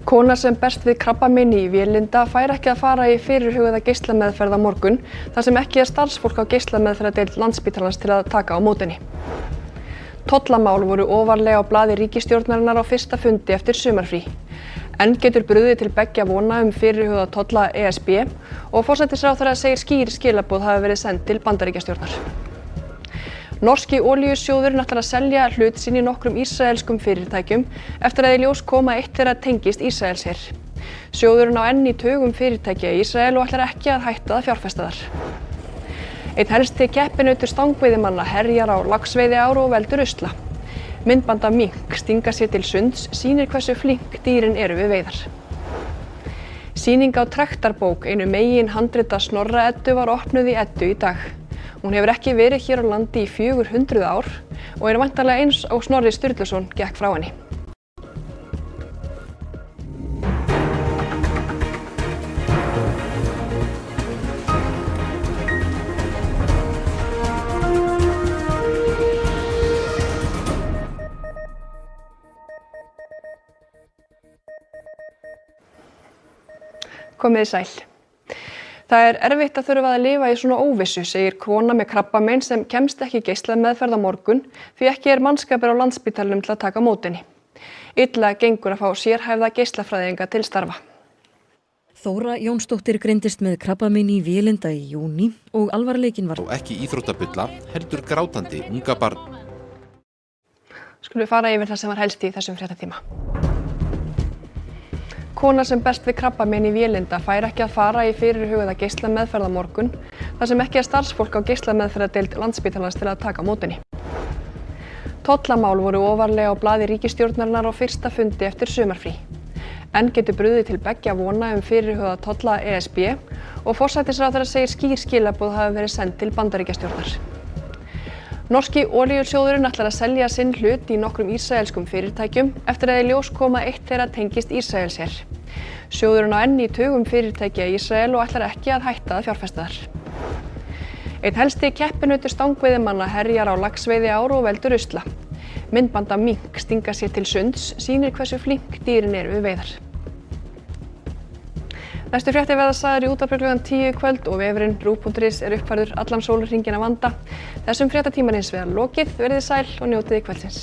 Kona sem berst við krabbameini í vélinda fær ekki að fara í fyrirhugaða geislameðferð á morgun þar sem ekki starfsfólk á geislameðferðardeild Landspítalans til að taka á móti henni. Tollamál voru ofarlega á blaði ríkisstjórnarinnar á fyrsta fundi eftir sumarfrí. Enn getur brugðið til beggja vona fyrirhugaða tolla ESB og forsætisráðherra segir skýr skilaboð hafi verið send til Bandaríkjastjórnar. Norski olíusjóðurinn ætlar að selja hlut sinn í nokkrum ísraelskum fyrirtækjum eftir að í ljós kom að eitt þeirra tengist Ísraelsher. Sjóðurinn á enn í tugum fyrirtækja í Ísrael og ætlar ekki að hætta að fjárfesta þar. Einn helsti keppinautur stangveiðimanna herjar á laxveiðiár og veldur usla. Myndband af mink stinga sér til sunds sýnir hversu flink dýrin eru við veiðar. Sýning á Trekktarbók, einu megin handrita Snorra Eddu, var opnuð í Eddu í dag. Hún hefur ekki verið hér á landi í 400 ár og er væntanlega eins og Snorri Sturluson gekk frá henni. Komiði sæl. Það er erfitt að þurfa að lifa í svona óvissu, segir kona með krabbamein sem kemst ekki í geislameðferð á morgun því ekki er mannskapur á Landspítalanum til að taka á móti henni. Illa gengur að fá sérhæfða geislafræðinga til starfa. Þóra Jónsdóttir greindist með krabbamein í vélinda í júní og alvarleikinn var ekki íþróttabulla, heldur grátandi unga barn. Skulum við fara yfir það sem var helst í þessum fréttatíma. Kona sem berst við krabbamein í vélinda fær ekki að fara í fyrirhugaða geislameðferð á morgun þar sem ekki starfsfólk á geislameðferðardeild Landspítalans til að taka á móti henni. Tollamál voru ofarlega á blaði ríkisstjórnarinnar á fyrsta fundi eftir sumarfrí. Enn getur brugðið til beggja vona fyrirhugaða tolla ESB og forsætisráðherra segir skýr skilaboð hafi verið send til Bandaríkjastjórnar. Norski olíusjóðurinn ætlar að selja sinn hlut í nokkrum ísraelskum fyrirtækjum eftir að í ljós kom að eitt þeirra tengist Ísraelsher. Sjóðurinn á enn í tugum fyrirtækja í Ísrael og ætlar ekki að hætta að fjárfesta þar. Einn helsti keppinautur stangveiðimanna herjar á laxveiðiár og veldur usla. Myndband af mink stinga sér til sunds sýnir hversu flink dýrin eru við veiðar. Næstu fréttir verða sagðar í útvarpi klukkan 10 í kvöld og vefurinn ruv.is er uppfærður allan sólarhringinn að vanda. Þessum fréttatíma er hins vegar lokið, verið sæl og njótið kvöldsins.